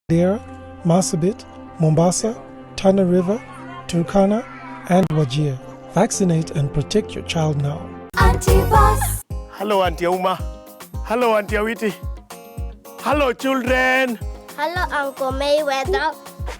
Mandera, Marsabit, Mombasa, Tana River, Turkana, and Wajir. Vaccinate and protect your child now. Anti-Bus. Hello, Auntie Uma. Hello, Auntie Awiti. Hello, children. Hello, Uncle Mayweather.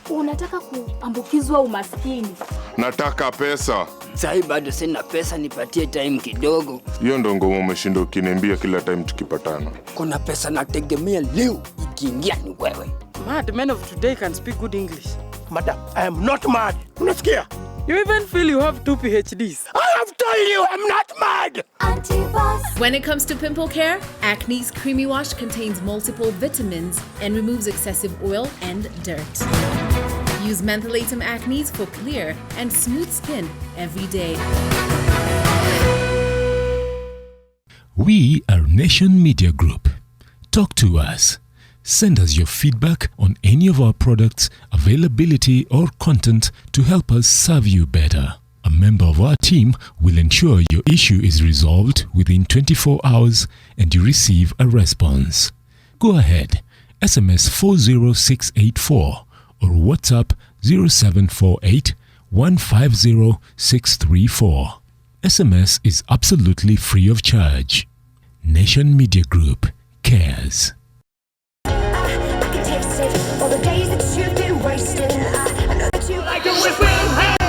Unataka kuambukizwa umaskini? Nataka pesa. Sai bado sina pesa, nipatie time kidogo. Hiyo ndo ngoma umeshinda ukiniambia kila time tukipatana. Kuna pesa nategemea leo, ikiingia ni wewe. Mad men of today can speak good English. Madam, I am not mad. Unasikia? You even feel you have 2 PhDs. I have told you I'm not mad. Anti-Bus. When it comes to pimple care, Acne's Creamy Wash contains multiple vitamins and removes excessive oil and dirt. Use Mentholatum Acne's for clear and smooth skin every day. We are Nation Media Group. Talk to us. Send us your feedback on any of our products, availability or content to help us serve you better. A member of our team will ensure your issue is resolved within 24 hours and you receive a response. Go ahead, SMS 40684 or WhatsApp 0748 150 634. SMS is absolutely free of charge. Nation Media Group cares. All the days that you've been wasting. I know that you like it with me.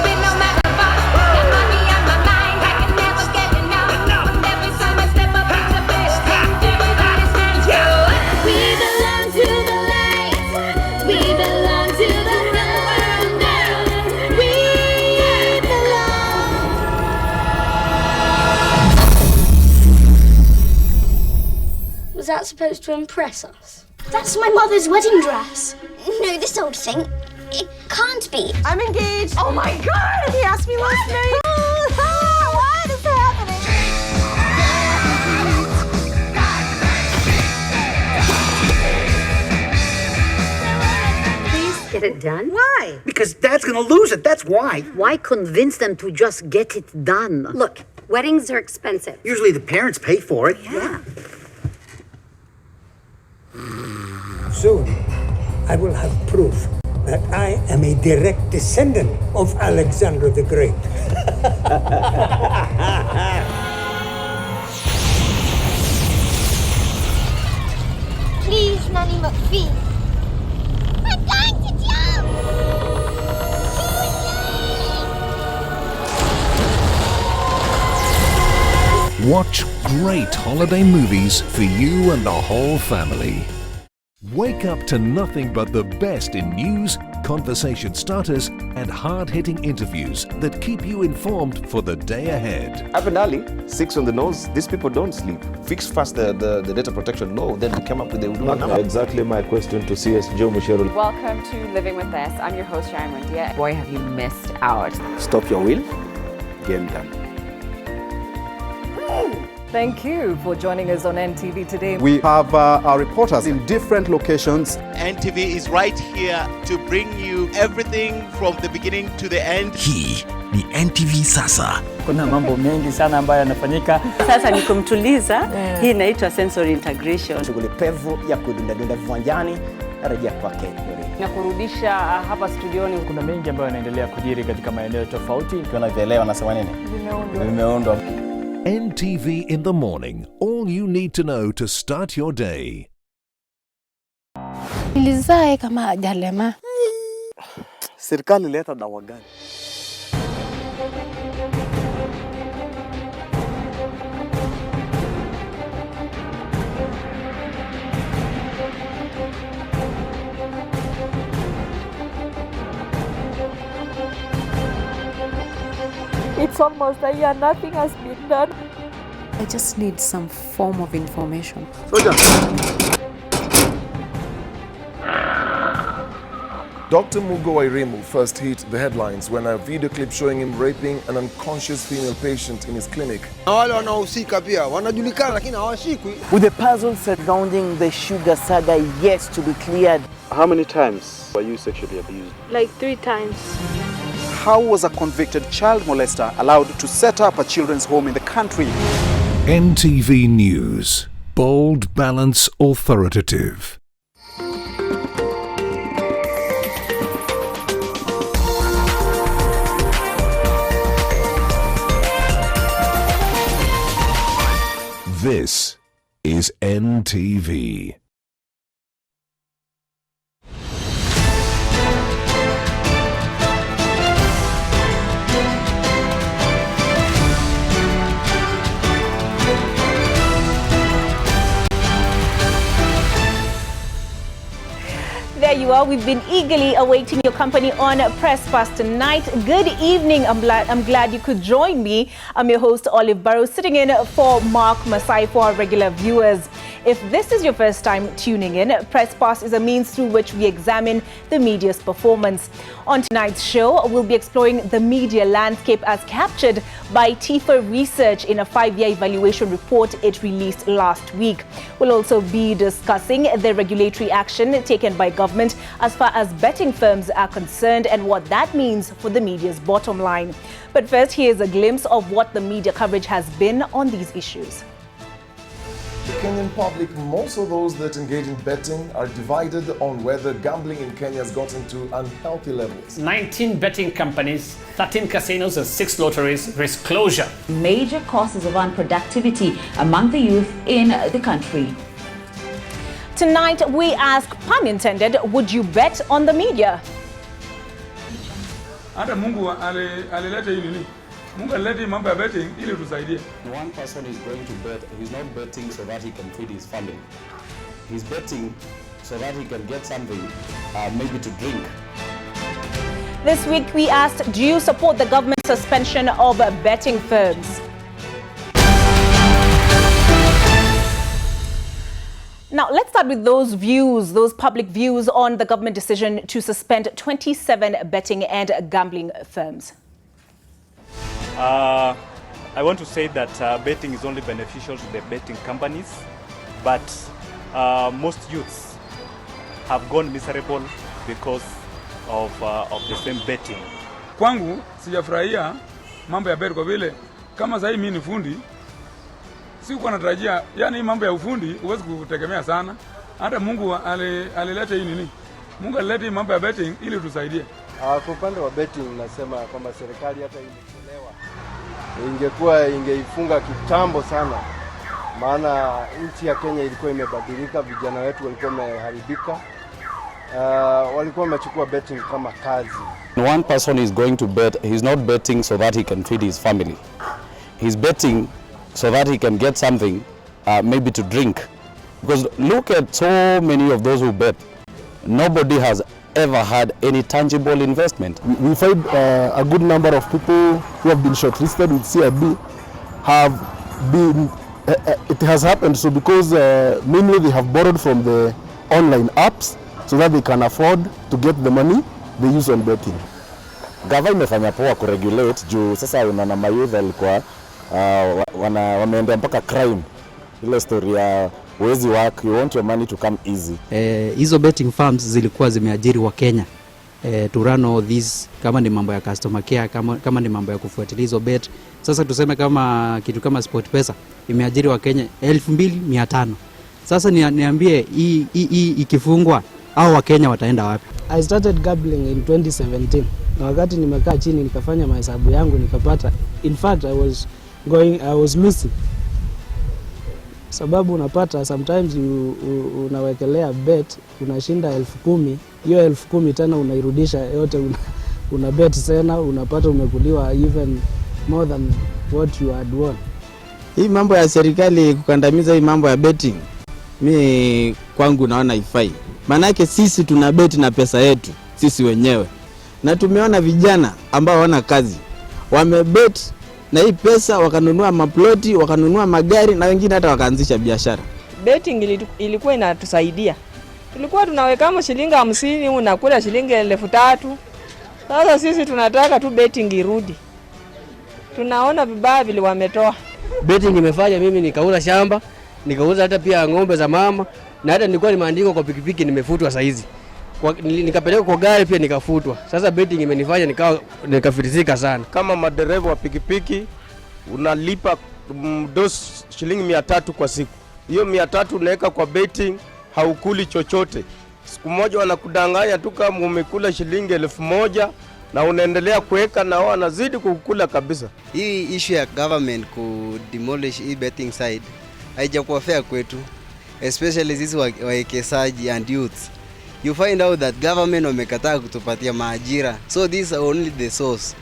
No matter what, got money on my mind. I can never get enough. Every time I step up, it's the best thing. Everybody stands still. We belong to the light. We belong to the thunder. We belong. Was that supposed to impress us? That's my mother's wedding dress. No, this old thing. It can't be. I'm engaged. Oh my God! He asked me last night. What is happening? Please get it done. Why? Because Dad's gonna lose it, that's why. Why convince them to just get it done? Look, weddings are expensive. Usually the parents pay for it. Yeah. Soon, I will have proof that I am a direct descendant of Alexander the Great. Please, Nanny McPhee. I'm going to jump! Watch great holiday movies for you and the whole family. Wake up to nothing but the best in news, conversation starters, and hard-hitting interviews that keep you informed for the day ahead. Up and early, 6 on the nose, these people don't sleep. Fix first the data protection law, then we come up with the Exactly my question to CS Joe Mushero. Welcome to Living with This. I'm your host, Sharon Mundia. Boy, have you missed out. Stop your wheel, game done. Thank you for joining us on NTV today. We have our reporters in different locations. NTV is right here to bring you everything from the beginning to the end. Hii ni NTV Sasa. Kuna mambo mengi sana ambayo yanafanyika. Sasa ni kumtuliza. Hii inaitwa sensory integration. Shughuli pevu ya kudunda viwanjani narejea kwake. Na kurudisha hapa studioni. Kuna mengi ambayo yanaendelea kujiri katika maeneo tofauti. Tunavyoelewa nasema nini? Vimeundwa. NTV in the morning. All you need to know to start your day. Nilizae kama hajalema. Serikali leta dawa gani? It's almost a year, nothing has been done. I just need some form of information. Dr. Mugo Wairimu first hit the headlines when a video clip showing him raping an unconscious female patient in his clinic. Wale wanaohusika pia wanajulikana lakini hawashikwi. With the puzzle surrounding the sugar saga yet to be cleared. How many times were you sexually abused? Like 3 times. How was a convicted child molester allowed to set up a children's home in the country? NTV News. Bold, balanced, authoritative. This is NTV. There you are. We've been eagerly awaiting your company on Presspass tonight. Good evening. I'm glad you could join me. I'm your host, Olive Burrows, sitting in for Mark Masai for our regular viewers. If this is your first time tuning in, Presspass is a means through which we examine the media's performance. On tonight's show, we'll be exploring the media landscape as captured by TIFA Research in a 5-year evaluation report it released last week. We'll also be discussing the regulatory action taken by government as far as betting firms are concerned and what that means for the media's bottom line. But first, here's a glimpse of what the media coverage has been on these issues. The Kenyan public, most of those that engage in betting, are divided on whether gambling in Kenya has gotten to unhealthy levels. 19 betting companies, 13 casinos and 6 lotteries risk closure. Major causes of unproductivity among the youth in the country. Tonight, we ask, pun intended, would you bet on the media? One person is going to bet, he's not betting so that he can feed his family. He's betting so that he can get something, maybe to drink. This week, we asked, do you support the government suspension of betting firms? Now, let's start with those views, those public views on the government decision to suspend 27 betting and gambling firms. I want to say that betting is only beneficial to the betting companies, but most youths have gone miserable because of the same betting. Kwangu sijafurahia mambo ya bet kwa vile kama sasa mimi ni fundi, sikuwa natarajia, yani mambo ya ufundi huwezi kutegemea sana. Hata Mungu alileta hii nini? Mungu alileta hii mambo ya betting ili tusaidie. Kwa upande wa betting nasema kwamba serikali hata ingeifunga kitambo sana, maana nchi ya Kenya ilikuwa imebadilika, vijana wetu walikuwa wameharibika, walikuwa wamechukua betting kama kazi. One person is going to bet, he's not betting so that he can feed his family. He's betting so that he can get something, maybe to drink. Because look at so many of those who bet. Nobody has ever had any tangible investment. We find a good number of people who have been shortlisted with CIB have been, it has happened so because mainly they have borrowed from the online apps so that they can afford to get the money they use on betting. Gava imefanya poa kuregulate juu sasa unaona mayouth walikuwa wameendea mpaka crime. Ile story ya wezi work, you want your money to come easy. Hizo betting firms zilikuwa zimeajiri wa Kenya to run all these, kama ni mambo ya customer care, kama ni mambo ya kufuatilia hizo bet. Sasa tuseme kama kitu kama SportPesa imeajiri wa Kenya 2500. Sasa niambie hii ikifungwa au wa Kenya wataenda wapi? I started gambling in 2017. Na wakati nimekaa chini nikafanya mahesabu yangu nikapata, in fact I was losing. Sababu unapata sometimes unawekelea bet unashinda 10,000, hiyo 10,000 tena unairudisha yote una bet tena unapata umekuliwa even more than what you had won. Hii mambo ya serikali kukandamiza hii mambo ya betting, mimi kwangu naona ifai. Manake sisi tuna bet na pesa yetu sisi wenyewe. Na tumeona vijana ambao hawana kazi wamebet na hii pesa wakanunua maploti, wakanunua magari na wengine hata wakaanzisha biashara. Betting ilikuwa inatusaidia. Tulikuwa tunaweka shilingi 50 unakula shilingi 3,000. Sasa sisi tunataka tu betting irudi. Tunaona vibaya vile wametoa. Betting imefanya mimi nikauza shamba, nikauza hata pia ng'ombe za mama, na hata nilikuwa nimeandikwa kwa pikipiki nimefutwa saa hizi. Nikapeleka kwa gari pia nikafutwa. Sasa betting imenifanya nikafirisika sana. Kama madereva wa pikipiki unalipa shilingi 300 kwa siku. Hiyo 300 unaweka kwa betting, haukuli chochote. Siku moja wanakudanganya tu kama umekula shilingi 1,000 na unaendelea kuweka na wao wanazidi kukula kabisa. Hii issue ya government ku demolish hii betting side haijakuwa fair kwetu, especially sisi wawekezaji and youth. You find out that government wamekataa kutupatia maajira, so these are only the source.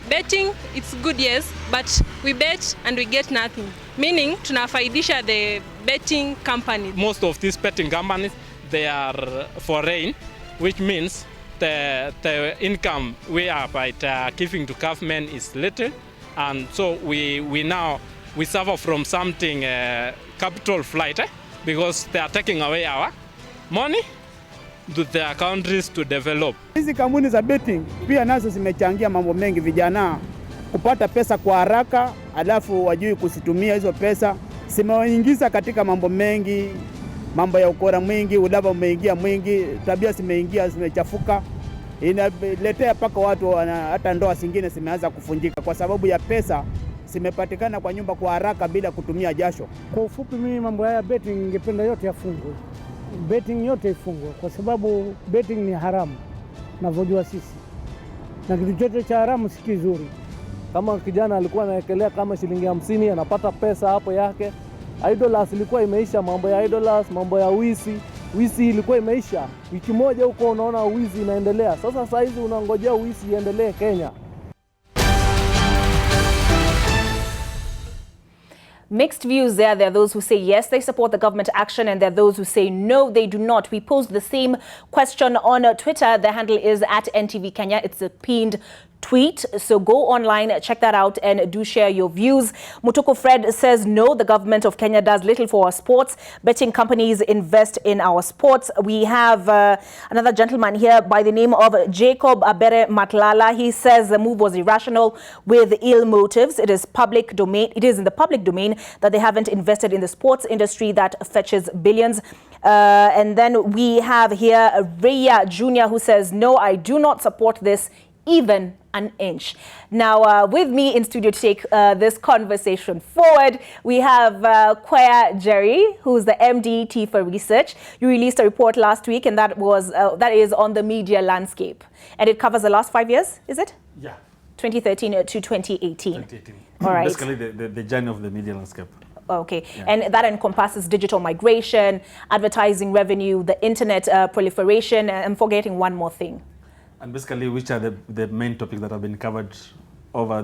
Betting, it's good, yes, but we bet and we get nothing. Meaning, tunafaidisha the betting company. Most of these betting companies, they are foreign, which means the income we are by giving to government is little, and so we suffer from something capital flight, because they are taking away our money to their countries to develop. Hizi kampuni za betting pia nazo zimechangia mambo mengi, vijana kupata pesa kwa haraka, alafu wajui kusitumia hizo pesa. Zimewaingiza katika mambo mengi, mambo ya ukora mwingi, ulava umeingia mwingi, tabia zimeingia, zimechafuka. Inaletea paka watu hata ndoa zingine zimeanza kufunjika kwa sababu ya pesa zimepatikana kwa nyumba kwa haraka bila kutumia jasho. Kwa ufupi, mimi mambo haya betting ningependa yote yafungwe. Betting yote ifungwe kwa sababu betting ni haramu navyojua sisi, na kitu chote cha haramu si kizuri. Kama kijana alikuwa anawekelea kama shilingi 50 anapata pesa hapo yake. Idols ilikuwa imeisha, mambo ya idols, mambo ya wizi ilikuwa imeisha. Wiki moja huko unaona wizi inaendelea. Sasa saa hizi unangojea wizi iendelee Kenya. Mixed views there. There are those who say yes, they support the government action, and there are those who say no, they do not. We posed the same question on Twitter. The handle is @NTV Kenya. It's a pinned tweet, so go online, check that out, and do share your views. Mutuku Fred says no, the government of Kenya does little for our sports. Betting companies invest in our sports. We have another gentleman here by the name of Jacob Abere Matlala. He says the move was irrational with ill motives. It is public domain. It is in the public domain that they haven't invested in the sports industry that fetches billions. And then we have here Raya Jr. who says no, I do not support this even an inch. Now, with me in studio to take this conversation forward, we have Kwea Jerry, who's the MD for Research. You released a report last week, and that is on the media landscape, and it covers the last 5 years. Is it? Yeah. 2013 to 2018. 2018. All right. Basically, the journey of the media landscape. Okay, Yeah. and that encompasses digital migration, advertising revenue, the internet proliferation, and I'm forgetting one more thing. And basically, which are the main topics that have been covered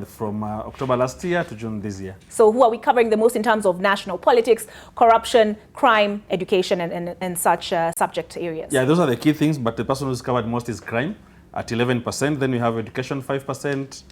from October last year to June this year. So who are we covering the most in terms of national politics, corruption, crime, education, and such subject areas? Yeah, those are the key things, but the person who's covered most is crime at 11%. Then we have education 5%,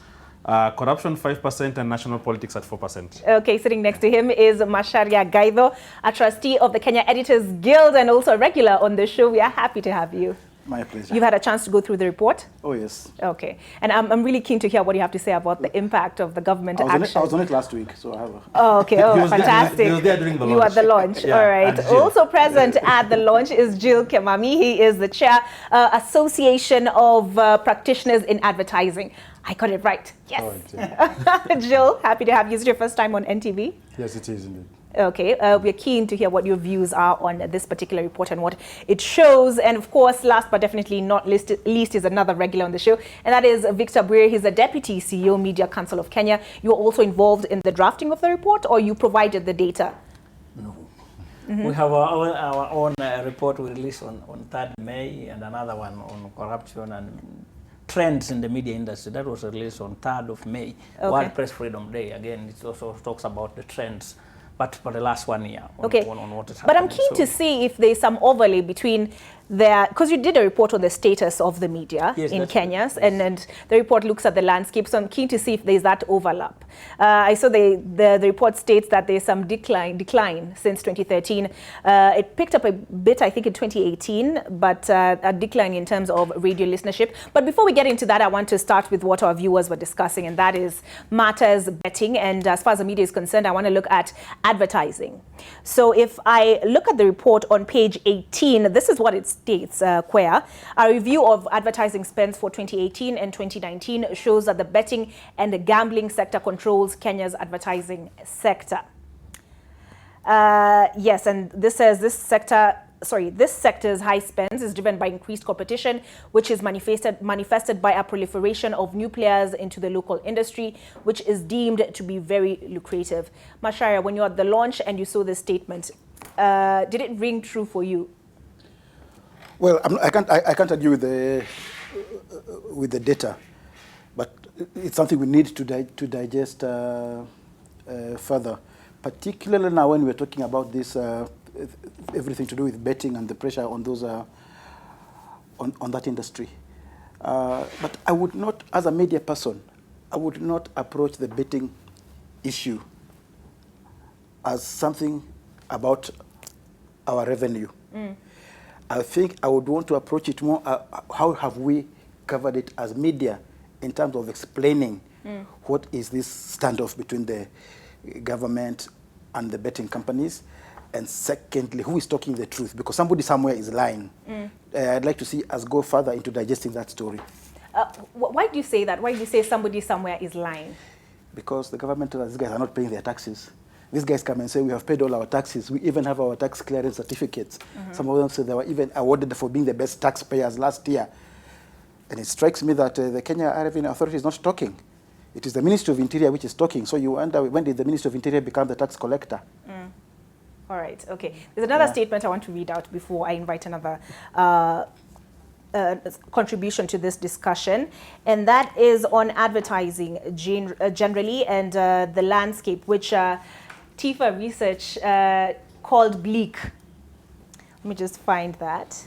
corruption 5%, and national politics at 4%. Okay, sitting next to him is Masharia Gaido, a trustee of the Kenya Editors Guild and also a regular on the show. We are happy to have you. My pleasure. You've had a chance to go through the report? Oh, yes. Okay. And I'm really keen to hear what you have to say about the impact of the government action. I was on it last week, so I have a... Oh, okay. Oh, fantastic. He was there during the launch. You were at the launch. Yeah. All right. Also present at the launch is Jill Kemami. He is the chair, Association of Practitioners in Advertising. I got it right. Yes. Right. Jill, happy to have you. Is it your first time on NTV? Yes, it is indeed. Okay, we're keen to hear what your views are on this particular report and what it shows. And of course, last but definitely not least is another regular on the show, and that is Victor Bwire. He's the Deputy CEO, Media Council of Kenya. You're also involved in the drafting of the report, or you provided the data? No. Mm-hmm. We have our own report we released on 3rd May, and another one on corruption and trends in the media industry. That was released on 3rd of May, World Press Freedom Day. Again, it also talks about the trends, but for the last 1 year on what is happening. But I'm keen to see if there's some overlay between because you did a report on the status of the media in Kenya, and the report looks at the landscape, so I'm keen to see if there's that overlap. I saw the report states that there's some decline since 2013. It picked up a bit, I think, in 2018, but a decline in terms of radio listenership. But before we get into that, I want to start with what our viewers were discussing, and that is matters betting. And as far as the media is concerned, I want to look at advertising. So if I look at the report on page 18, this is what it states, Kwea. A review of advertising spends for 2018 and 2019 shows that the betting and the gambling sector controls Kenya's advertising sector. Yes, and this says this sector this sector's high spends is driven by increased competition, which is manifested by a proliferation of new players into the local industry, which is deemed to be very lucrative. Macharia, when you were at the launch and you saw this statement, did it ring true for you? Well, I can't argue with the data, but it's something we need to digest further, particularly now when we're talking about this everything to do with betting and the pressure on those on that industry. But I would not, as a media person, I would not approach the betting issue as something about our revenue. I think I would want to approach it more, how have we covered it as media in terms of explaining what is this standoff between the government and the betting companies, and secondly, who is talking the truth, because somebody somewhere is lying. I'd like to see us go further into digesting that story. Why do you say that? Why do you say somebody somewhere is lying? Because the government tells us these guys are not paying their taxes. These guys come and say, we have paid all our taxes. We even have our tax clearance certificates. Some of them say they were even awarded for being the best taxpayers last year. And it strikes me that the Kenya Revenue Authority is not talking. It is the Ministry of Interior which is talking. So you wonder, when did the Ministry of Interior become the tax collector? All right, okay. There's another statement I want to read out before I invite another contribution to this discussion, and that is on advertising generally and the landscape, which TIFA research called bleak. Let me just find that.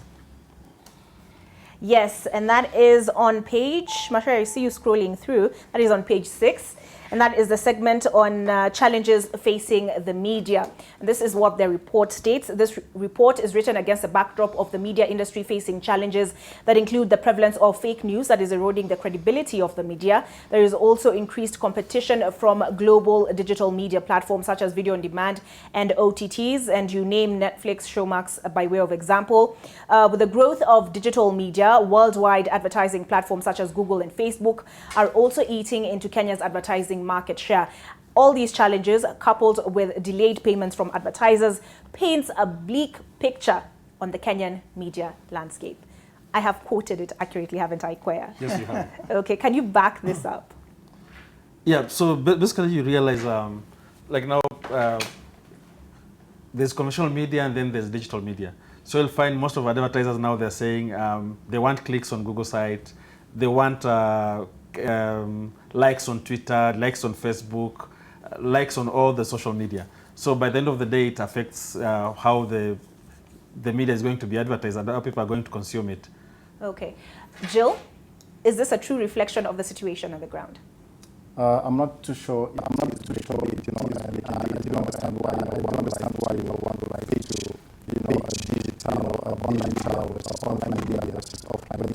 Yes, and that is on page, Macharia, I see you scrolling through, that is on page 6. And that is the segment on challenges facing the media. And this is what their report states. This report is written against a backdrop of the media industry facing challenges that include the prevalence of fake news that is eroding the credibility of the media. There is also increased competition from global digital media platforms such as video on demand and OTTs. And you name Netflix, Showmax by way of example. With the growth of digital media, worldwide advertising platforms such as Google and Facebook are also eating into Kenya's advertising market share. All these challenges, coupled with delayed payments from advertisers, paints a bleak picture on the Kenyan media landscape. I have quoted it accurately, haven't I, Kwea? Yes, you have. Okay, can you back this up? Yeah, so basically you realize, like now, there's conventional media and then there's digital media. So you'll find most of advertisers now, they're saying they want clicks on Google site, they want likes on Twitter, likes on Facebook, likes on all the social media. So by the end of the day, it affects how the media is going to be advertised and how people are going to consume it. Okay. Jill, is this a true reflection of the situation on the ground? I'm not too sure. I'm not too sure. I don't understand why you want to like to online media versus offline. I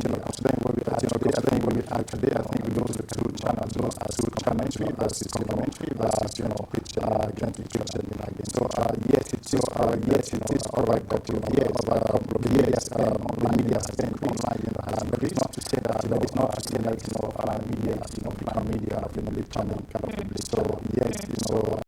think when we actually, I think we go to the two channels, complementary versus which can be captured in again. So yes, it is correct that the media spend online, but it's not to say that it's not to say that offline media become media channel capability. So yes,